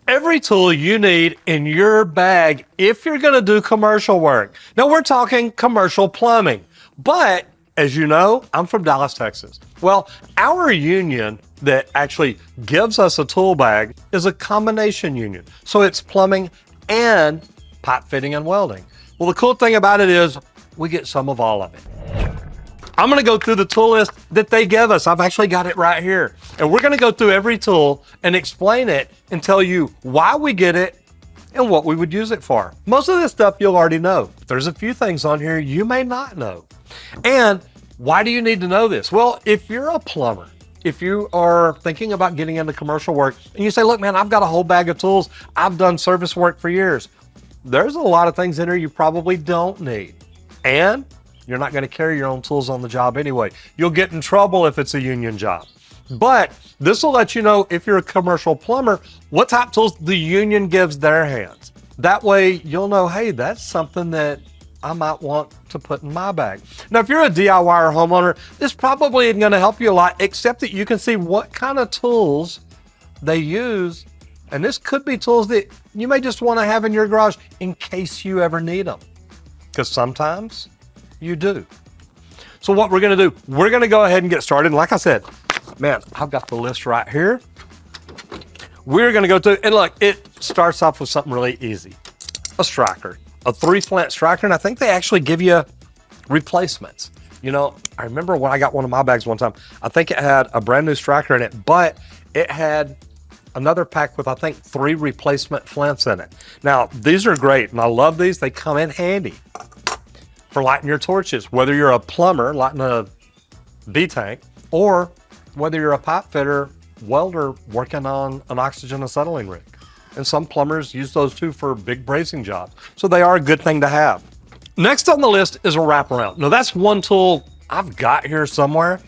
every tool you need in your bag if you're going to do commercial work. Now, we're talking commercial plumbing, but as you know, I'm from Dallas, Texas. Well, our union that actually gives us a tool bag is a combination union. So it's plumbing and pipe fitting and welding. Well, the cool thing about it is we get some of all of it. I'm gonna go through the tool list that they give us. I've actually got it right here. And we're gonna go through every tool and explain it and tell you why we get it and what we would use it for. Most of this stuff you'll already know. There's a few things on here you may not know. And why do you need to know this? Well, if you're a plumber, if you are thinking about getting into commercial work and you say, look, man, I've got a whole bag of tools. I've done service work for years. There's a lot of things in here you probably don't need. And you're not going to carry your own tools on the job anyway. You'll get in trouble if it's a union job. But this will let you know if you're a commercial plumber, what type of tools the union gives their hands. That way you'll know, hey, that's something that I might want to put in my bag. Now, if you're a DIY or homeowner, this probably isn't going to help you a lot, except that you can see what kind of tools they use. And this could be tools that you may just want to have in your garage in case you ever need them. Because sometimes you do. So what we're gonna do, we're gonna go ahead and get started. And like I said, man, I've got the list right here. We're gonna go through, and look, it starts off with something really easy. A striker, a 3-flint striker, and I think they actually give you replacements. You know, I remember when I got one of my bags one time, I think it had a brand new striker in it, but it had another pack with, I think, 3 replacement flints in it. Now, these are great, and I love these. They come in handy for lighting your torches, whether you're a plumber lighting a B-tank, or whether you're a pipe fitter, welder working on an oxygen acetylene rig. And some plumbers use those too for big brazing jobs. So they are a good thing to have. Next on the list is a wraparound. Now that's one tool I've got here somewhere,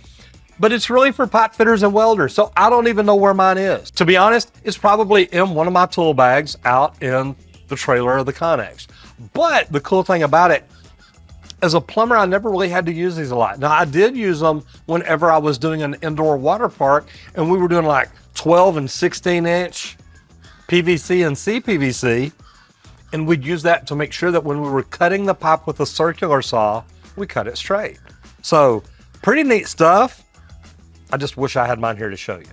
but it's really for pipe fitters and welders. So I don't even know where mine is. To be honest, it's probably in one of my tool bags out in the trailer of the Connex. But the cool thing about it, as a plumber, I never really had to use these a lot. Now, I did use them whenever I was doing an indoor water park and we were doing like 12 and 16 inch PVC and CPVC. And we'd use that to make sure that when we were cutting the pipe with a circular saw, we cut it straight. So pretty neat stuff. I just wish I had mine here to show you.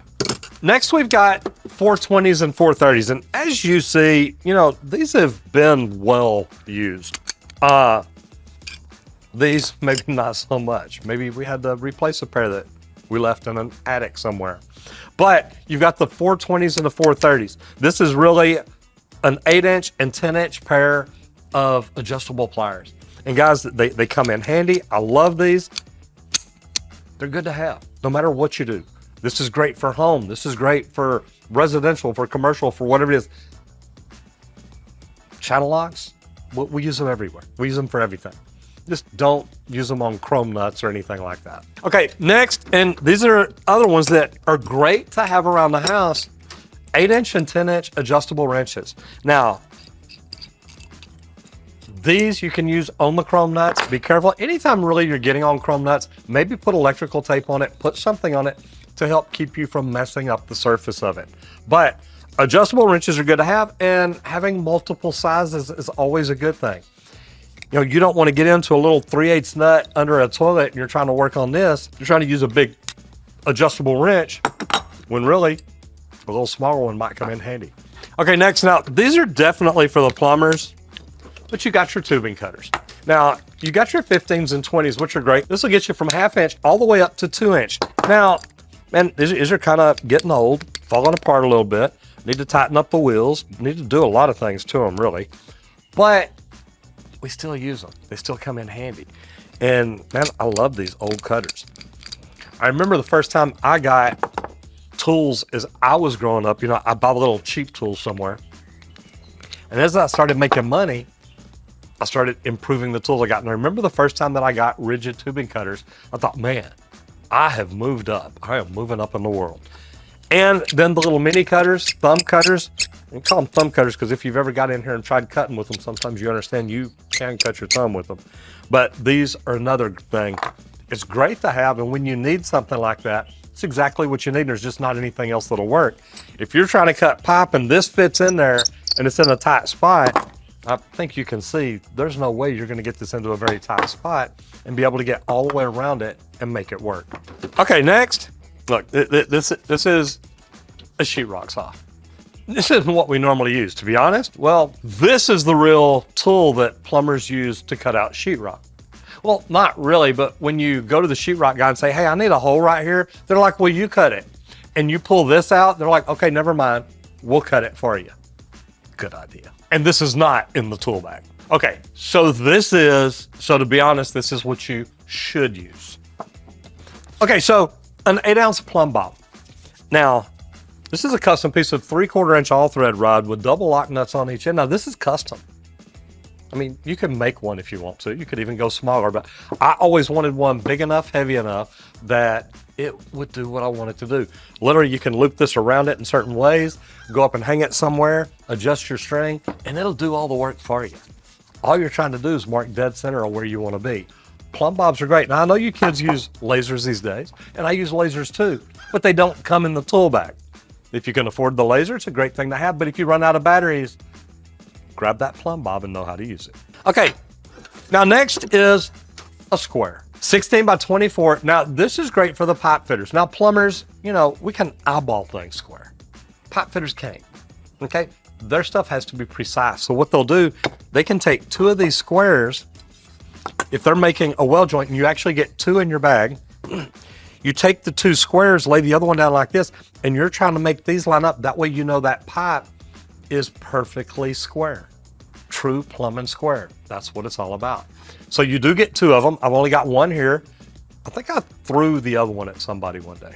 Next, we've got 420s and 430s. And as you see, you know, these have been well used. These, maybe not so much. Maybe we had to replace a pair that we left in an attic somewhere. But you've got the 420s and the 430s. This is really an 8-inch and 10-inch pair of adjustable pliers. And guys, they come in handy. I love these. They're good to have, no matter what you do. This is great for home. This is great for residential, for commercial, for whatever it is. Channel locks, we use them everywhere. We use them for everything. Just don't use them on chrome nuts or anything like that. Okay, next, and these are other ones that are great to have around the house, 8-inch and 10-inch adjustable wrenches. Now, these you can use on the chrome nuts. Be careful. Anytime really you're getting on chrome nuts, maybe put electrical tape on it, put something on it to help keep you from messing up the surface of it. But adjustable wrenches are good to have, and having multiple sizes is always a good thing. You know, you don't want to get into a little 3/8 nut under a toilet and you're trying to work on this. You're trying to use a big adjustable wrench when really a little smaller one might come in handy. Okay, next, now these are definitely for the plumbers, but you got your tubing cutters. Now, you got your 15s and 20s, which are great. This will get you from 1/2 inch all the way up to 2-inch. Now, man, these are kind of getting old, falling apart a little bit. Need to tighten up the wheels. Need to do a lot of things to them, really. But we still use them. They still come in handy. And man, I love these old cutters. I remember the first time I got tools as I was growing up, you know, I bought a little cheap tool somewhere. And as I started making money, I started improving the tools I got. And I remember the first time that I got rigid tubing cutters, I thought, man, I have moved up. I am moving up in the world. And then the little mini cutters, thumb cutters, and call them thumb cutters because if you've ever got in here and tried cutting with them, sometimes you understand you can cut your thumb with them. But these are another thing. It's great to have, and when you need something like that, It's exactly what you need. There's just not anything else that'll work. If you're trying to cut pipe and this fits in there and it's in a tight spot, I think you can see there's no way you're gonna get this into a very tight spot and be able to get all the way around it and make it work. Okay, next, look, this is a sheetrock saw. This isn't what we normally use, to be honest. Well, this is the real tool that plumbers use to cut out sheetrock. Well, not really, but when you go to the sheetrock guy and say, hey, I need a hole right here, they're like, well, you cut it. And you pull this out, they're like, okay, never mind, we'll cut it for you. Good idea. And this is not in the tool bag. Okay, so to be honest, this is what you should use. Okay, so an 8-ounce plumb bob. Now, this is a custom piece of 3/4 inch all thread rod with double lock nuts on each end. Now, this is custom. I mean, you can make one if you want to. You could even go smaller, but I always wanted one big enough, heavy enough that it would do what I want it to do. Literally, you can loop this around it in certain ways, go up and hang it somewhere, adjust your string, and it'll do all the work for you. All you're trying to do is mark dead center on where you want to be. Plumb bobs are great. Now, I know you kids use lasers these days, and I use lasers too, but they don't come in the tool bag. If you can afford the laser, it's a great thing to have, but if you run out of batteries, grab that plumb bob and know how to use it. Okay, now next is a square. 16 by 24. Now, this is great for the pipe fitters. Now, plumbers, you know, we can eyeball things square. Pipe fitters can't, okay? Their stuff has to be precise. So what they'll do, they can take 2 of these squares. If they're making a weld joint and you actually get 2 in your bag, you take the 2 squares, lay the other one down like this, and you're trying to make these line up. That way you know that pipe is perfectly square. True plumbing square. That's what it's all about. So you do get 2 of them. I've only got 1 here. I think I threw the other one at somebody one day.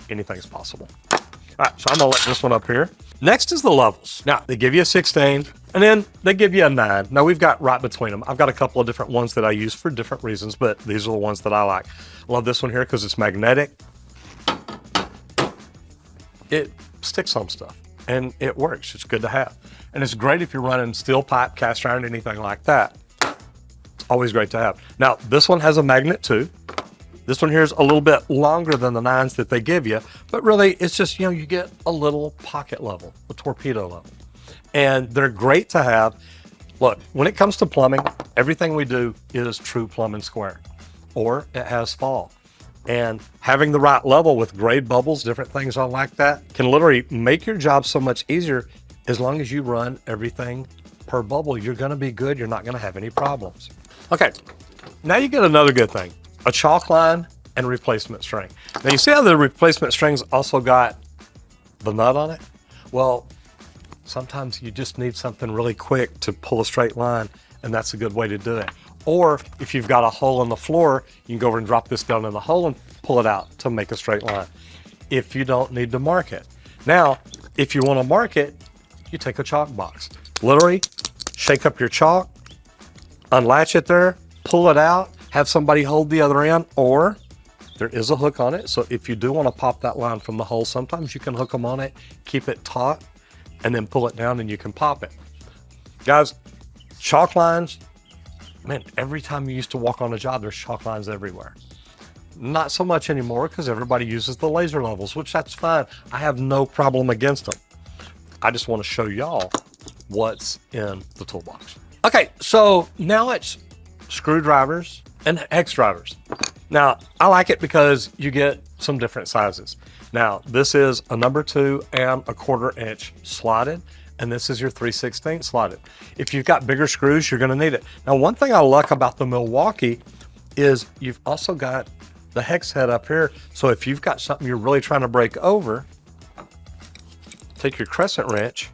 Anything's possible. All right, so I'm gonna let this one up here. Next is the levels. Now, they give you a 16, and then they give you a 9. Now, we've got right between them. I've got a couple of different ones that I use for different reasons, but these are the ones that I like. I love this one here because it's magnetic. It sticks on stuff, and it works. It's good to have. And it's great if you're running steel pipe, cast iron, anything like that. It's always great to have. Now, this one has a magnet too. This one here is a little bit longer than the 9s that they give you, but really it's just, you know, you get a little pocket level, a torpedo level. And they're great to have. Look, when it comes to plumbing, everything we do is true plumbing square, or it has fall. And having the right level with grade bubbles, different things on like that, can literally make your job so much easier. As long as you run everything per bubble, you're gonna be good. You're not gonna have any problems. Okay, now you get another good thing, a chalk line and replacement string. Now you see how the replacement string's also got the nut on it? Well, sometimes you just need something really quick to pull a straight line, and that's a good way to do it. Or if you've got a hole in the floor, you can go over and drop this down in the hole and pull it out to make a straight line if you don't need to mark it. Now, if you wanna mark it, you take a chalk box. Literally, shake up your chalk, unlatch it there, pull it out, have somebody hold the other end, or there is a hook on it. So if you do want to pop that line from the hole, sometimes you can hook them on it, keep it taut, and then pull it down and you can pop it. Guys, chalk lines, man, every time you used to walk on a job, there's chalk lines everywhere. Not so much anymore because everybody uses the laser levels, which that's fine. I have no problem against them. I just want to show y'all what's in the toolbox. Okay, so now it's screwdrivers and hex drivers. Now, I like it because you get some different sizes. Now, this is a number 2 and a 1/4 inch slotted, and this is your 3/16 slotted. If you've got bigger screws, you're gonna need it. Now, one thing I like about the Milwaukee is you've also got the hex head up here. So if you've got something you're really trying to break over, take your crescent wrench,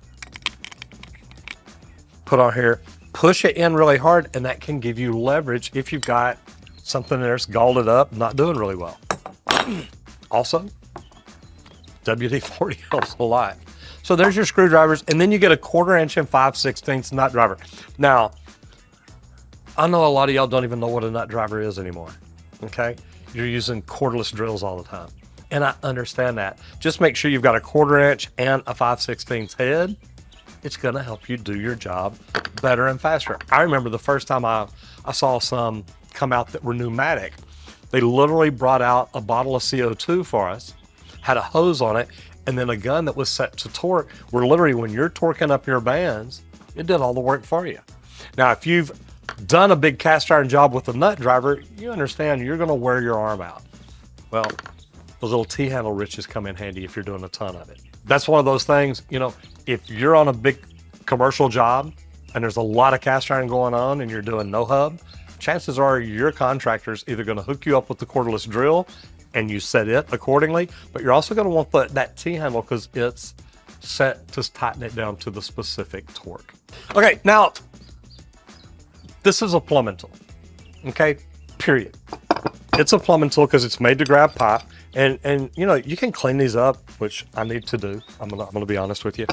put on here, push it in really hard, and that can give you leverage if you've got something that's galled up, not doing really well. Also, WD-40 helps a lot. So there's your screwdrivers, and then you get a 1/4 inch and 5/16 nut driver. Now, I know a lot of y'all don't even know what a nut driver is anymore, okay? You're using cordless drills all the time. And I understand that. Just make sure you've got a 1/4 inch and a 5/16 head. It's gonna help you do your job better and faster. I remember the first time I saw some come out that were pneumatic. They literally brought out a bottle of CO2 for us, had a hose on it, and then a gun that was set to torque, where literally when you're torquing up your bands, it did all the work for you. Now, if you've done a big cast iron job with a nut driver, you understand you're gonna wear your arm out. Well, the little T-handle riches come in handy if you're doing a ton of it. That's one of those things, you know, if you're on a big commercial job and there's a lot of cast iron going on and you're doing no hub, chances are your contractor's either gonna hook you up with the cordless drill and you set it accordingly, but you're also gonna want that T-handle because it's set to tighten it down to the specific torque. Okay, now, this is a plumbing tool, okay, period. It's a plumbing tool because it's made to grab pipe, and you know, you can clean these up, which I need to do. I'm gonna be honest with you.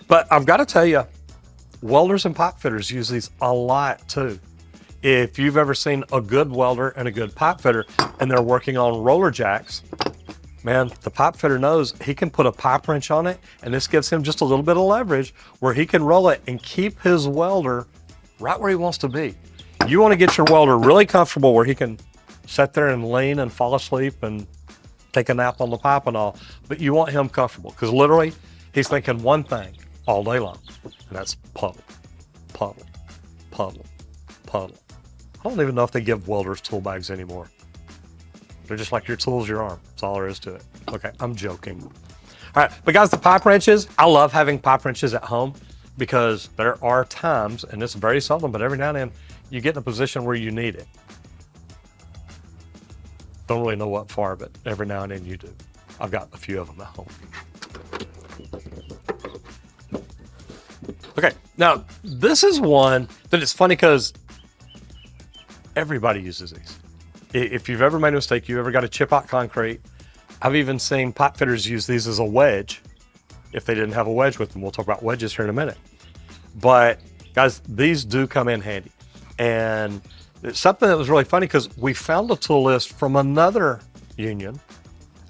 But I've got to tell you, welders and pipe fitters use these a lot too. If you've ever seen a good welder and a good pipe fitter and they're working on roller jacks, man, the pipe fitter knows he can put a pipe wrench on it, and this gives him just a little bit of leverage where he can roll it and keep his welder right where he wants to be. You want to get your welder really comfortable where he can sit there and lean and fall asleep and take a nap on the pipe and all, but you want him comfortable because literally he's thinking one thing all day long, and that's puddle, puddle, puddle, puddle. I don't even know if they give welders tool bags anymore. They're just like your tool's your arm. That's all there is to it. Okay, I'm joking. All right, but guys, the pipe wrenches, I love having pipe wrenches at home because there are times, and it's very seldom, but every now and then, you get in a position where you need it. Don't really know what for, but every now and then you do. I've got a few of them at home. Okay, now this is one that is funny because everybody uses these. If you've ever made a mistake, you ever got to chip out concrete, I've even seen pipe fitters use these as a wedge if they didn't have a wedge with them. We'll talk about wedges here in a minute. But guys, these do come in handy. And it's something that was really funny because we found a tool list from another union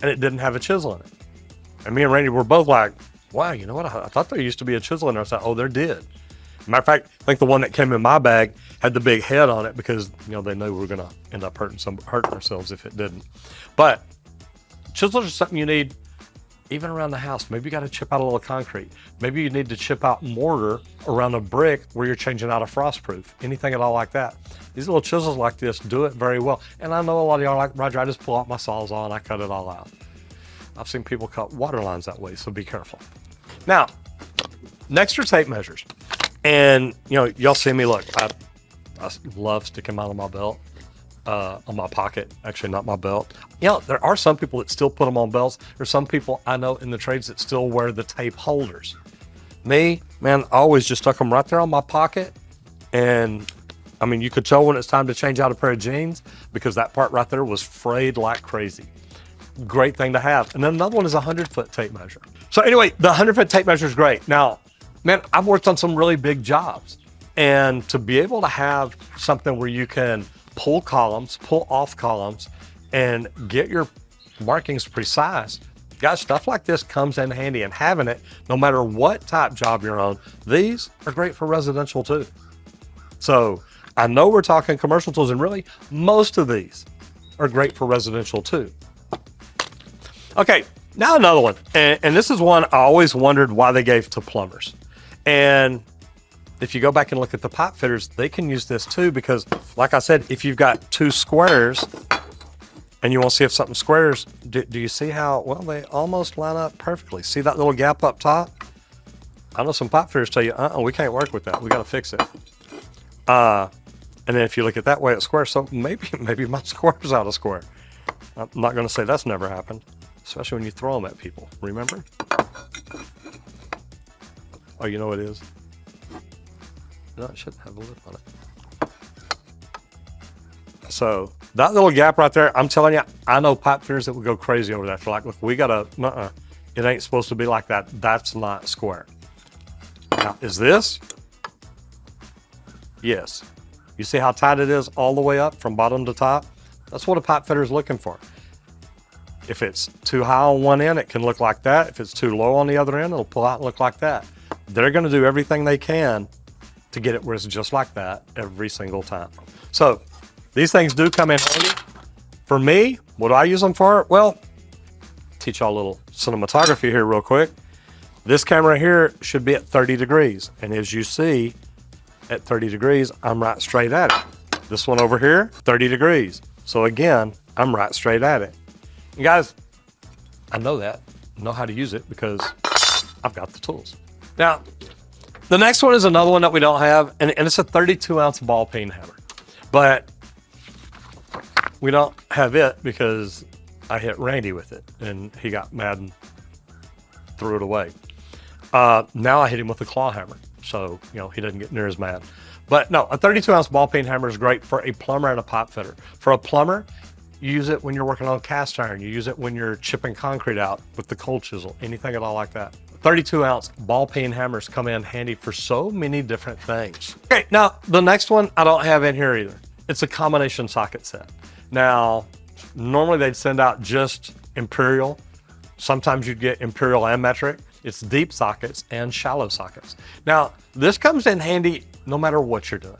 and it didn't have a chisel in it. And me and Randy were both like, wow, you know what? I thought there used to be a chisel in there. I said, oh, there did. Matter of fact, I think the one that came in my bag had the big head on it because, you know, they knew we were going to end up hurting ourselves if it didn't. But chisels are something you need even around the house. Maybe you got to chip out a little concrete. Maybe you need to chip out mortar around a brick where you're changing out a frostproof, anything at all like that. These little chisels like this do it very well. And I know a lot of y'all are like, Roger, I just pull out my Sawzall and I cut it all out. I've seen people cut water lines that way, so be careful. Now, next are tape measures. And, you know, y'all see me, look, I love sticking mine on my belt, on my pocket, actually not my belt. You know, there are some people that still put them on belts. There's some people I know in the trades that still wear the tape holders. Me, man, I always just stuck them right there on my pocket. And I mean, you could tell when it's time to change out a pair of jeans because that part right there was frayed like crazy. Great thing to have. And then another one is a 100-foot tape measure. So anyway, the 100-foot tape measure is great. Now, man, I've worked on some really big jobs, and to be able to have something where you can pull columns, pull off columns, and get your markings precise, guys, stuff like this comes in handy, and having it, no matter what type job you're on, these are great for residential too. So I know we're talking commercial tools, and really most of these are great for residential too. Okay, now another one, and this is one I always wondered why they gave to plumbers. And if you go back and look at the pipe fitters, they can use this too because, like I said, if you've got two squares and you want to see if something squares, do you see how, well, they almost line up perfectly. See that little gap up top? I know some pipe fitters tell you, we can't work with that. We got to fix it. And then if you look at that way, it's square. So maybe my square's out of square. I'm not going to say that's never happened, especially when you throw them at people. Remember? Oh, you know what it is? No, it shouldn't have a lid on it. So that little gap right there, I'm telling you, I know pipe fitters that would go crazy over that. They're like, look, we gotta, it ain't supposed to be like that. That's not square. Now, is this? Yes. You see how tight it is all the way up from bottom to top? That's what a pipe fitter is looking for. If it's too high on one end, it can look like that. If it's too low on the other end, it'll pull out and look like that. They're going to do everything they can to get it where it's just like that every single time. So these things do come in handy. For me, what do I use them for? Well, teach y'all a little cinematography here real quick. This camera here should be at 30 degrees. And as you see, at 30 degrees, I'm right straight at it. This one over here, 30 degrees. So again, I'm right straight at it. And guys, I know that, know how to use it because I've got the tools. Now, the next one is another one that we don't have, and it's a 32-ounce ball peen hammer. But we don't have it because I hit Randy with it, and he got mad and threw it away. Now I hit him with a claw hammer, so he doesn't get near as mad. But no, a 32-ounce ball peen hammer is great for a plumber and a pipe fitter. For a plumber, you use it when you're working on cast iron. You use it when you're chipping concrete out with the cold chisel, anything at all like that. 32-ounce ball peen hammers come in handy for so many different things. Okay, now the next one I don't have in here either. It's a combination socket set. Now, normally they'd send out just imperial. Sometimes you'd get imperial and metric. It's deep sockets and shallow sockets. Now, this comes in handy no matter what you're doing.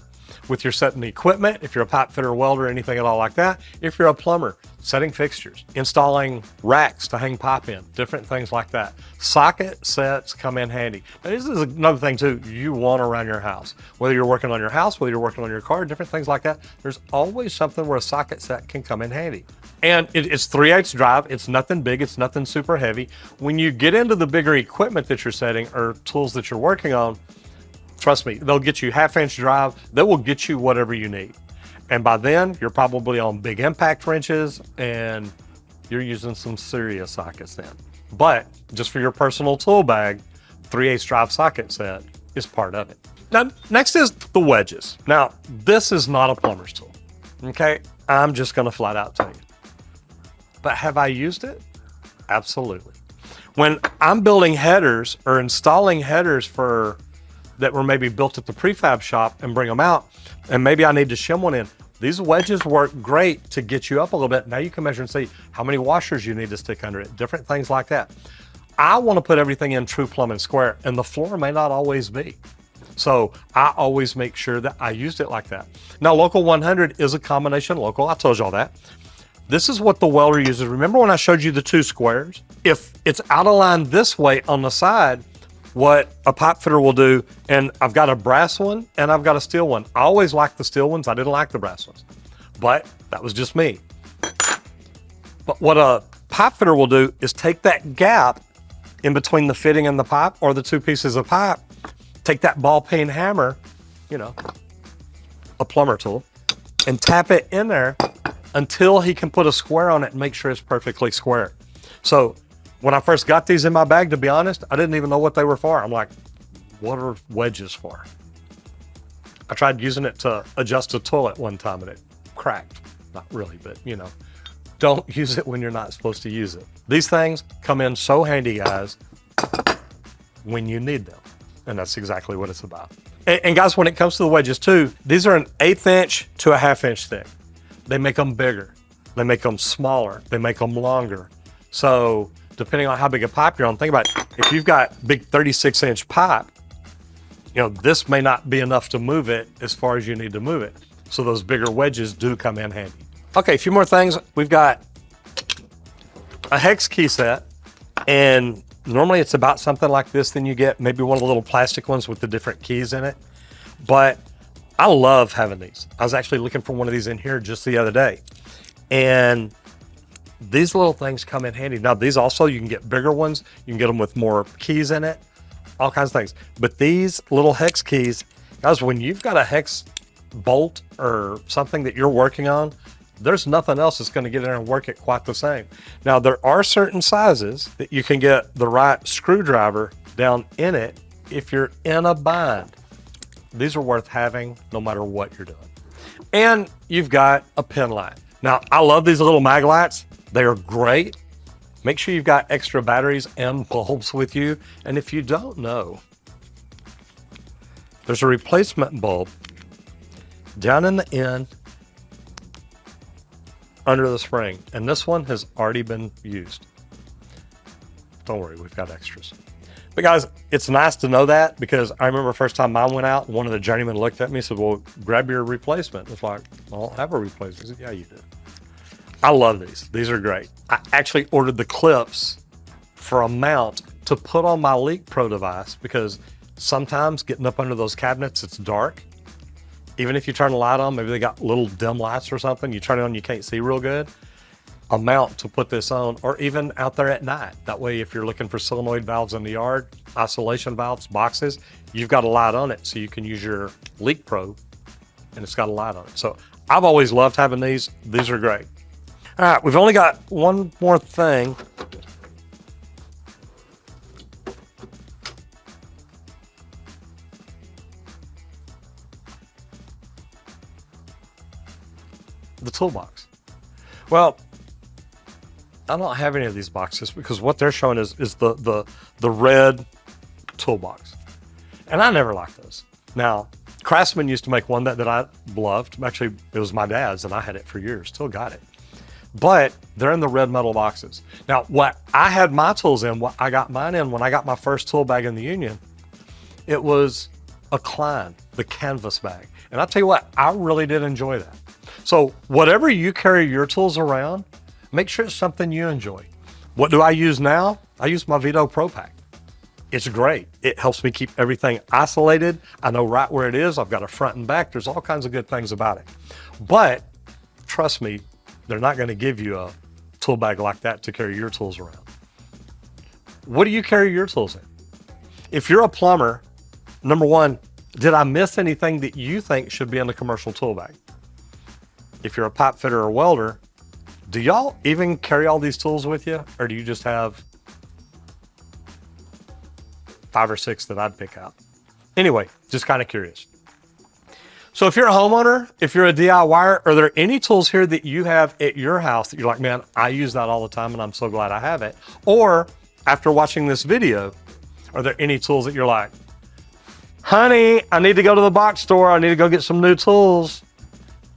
With your setting equipment, if you're a pipe fitter, welder, anything at all like that. If you're a plumber, setting fixtures, installing racks to hang pipe in, different things like that. Socket sets come in handy. Now, this is another thing too you want around your house. Whether you're working on your house, whether you're working on your car, different things like that, there's always something where a socket set can come in handy. And it's 3/8 drive. It's nothing big. It's nothing super heavy. When you get into the bigger equipment that you're setting or tools that you're working on, trust me, they'll get you 1/2-inch drive. They will get you whatever you need. And by then, you're probably on big impact wrenches and you're using some serious sockets then. But just for your personal tool bag, 3/8 drive socket set is part of it. Now, next is the wedges. Now, this is not a plumber's tool, okay? I'm just gonna flat out tell you. But have I used it? Absolutely. When I'm building headers or installing headers that were maybe built at the prefab shop and bring them out, and maybe I need to shim one in, these wedges work great to get you up a little bit. Now you can measure and see how many washers you need to stick under it, different things like that. I want to put everything in true plumb and square, and the floor may not always be. So I always make sure that I used it like that. Now, Local 100 is a combination local. I told y'all that. This is what the welder uses. Remember when I showed you the two squares? If it's out of line this way on the side, what a pipe fitter will do, and I've got a brass one and I've got a steel one. I always liked the steel ones. I didn't like the brass ones, but that was just me. But what a pipe fitter will do is take that gap in between the fitting and the pipe, or the two pieces of pipe, take that ball peen hammer, a plumber tool, and tap it in there until he can put a square on it and make sure it's perfectly square. So when I first got these in my bag, to be honest, I didn't even know what they were for. I'm like, what are wedges for? I tried using it to adjust a toilet one time and it cracked. Not really, but don't use it when you're not supposed to use it. These things come in so handy, guys, when you need them. And that's exactly what it's about. And guys, when it comes to the wedges too, these are an 1/8 inch to a 1/2 inch thick. They make them bigger. They make them smaller. They make them longer. So depending on how big a pipe you're on, think about it. If you've got big 36-inch pipe, this may not be enough to move it as far as you need to move it. So those bigger wedges do come in handy. Okay, a few more things. We've got a hex key set, and normally it's about something like this. Then you get maybe one of the little plastic ones with the different keys in it. But I love having these. I was actually looking for one of these in here just the other day. And these little things come in handy. Now, these also, you can get bigger ones. You can get them with more keys in it, all kinds of things. But these little hex keys, guys, when you've got a hex bolt or something that you're working on, there's nothing else that's going to get in there and work it quite the same. Now, there are certain sizes that you can get the right screwdriver down in it if you're in a bind. These are worth having no matter what you're doing. And you've got a pin light. Now, I love these little mag lights. They are great. Make sure you've got extra batteries and bulbs with you. And if you don't know, there's a replacement bulb down in the end under the spring. And this one has already been used. Don't worry, we've got extras. But guys, it's nice to know that, because I remember the first time mine went out, one of the journeymen looked at me and said, well, grab your replacement. It's like, I don't have a replacement. I said, yeah, you do. I love these. These are great. I actually ordered the clips for a mount to put on my Leak Pro device because sometimes getting up under those cabinets, it's dark. Even if you turn the light on, maybe they got little dim lights or something, you turn it on, you can't see real good. A mount to put this on, or even out there at night. That way, if you're looking for solenoid valves in the yard, isolation valves, boxes, you've got a light on it so you can use your Leak Pro and it's got a light on it. So I've always loved having these. These are great. All right, we've only got one more thing. The toolbox. Well, I don't have any of these boxes because what they're showing is the red toolbox. And I never liked those. Now, Craftsman used to make one that I loved. Actually, it was my dad's and I had it for years, still got it. But they're in the red metal boxes. Now, what I had my tools in, what I got mine in when I got my first tool bag in the Union, it was a Klein, the canvas bag. And I'll tell you what, I really did enjoy that. So whatever you carry your tools around, make sure it's something you enjoy. What do I use now? I use my Vito Pro Pack. It's great. It helps me keep everything isolated. I know right where it is. I've got a front and back. There's all kinds of good things about it. But trust me, they're not going to give you a tool bag like that to carry your tools around. What do you carry your tools in? If you're a plumber, number one, did I miss anything that you think should be in the commercial tool bag? If you're a pipe fitter or welder, do y'all even carry all these tools with you? Or do you just have 5 or 6 that I'd pick out? Anyway, just kind of curious. So if you're a homeowner, if you're a DIYer, are there any tools here that you have at your house that you're like, man, I use that all the time and I'm so glad I have it? Or after watching this video, are there any tools that you're like, honey, I need to go to the box store. I need to go get some new tools.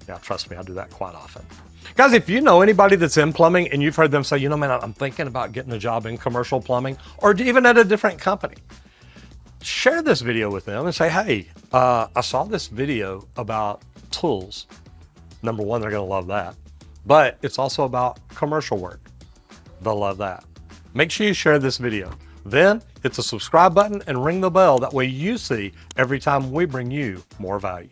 Yeah, trust me, I do that quite often. Guys, if you know anybody that's in plumbing and you've heard them say, you know, man, I'm thinking about getting a job in commercial plumbing or even at a different company, share this video with them and say, hey, I saw this video about tools. Number one, they're going to love that. But it's also about commercial work. They'll love that. Make sure you share this video. Then hit the subscribe button and ring the bell. That way you see every time we bring you more value.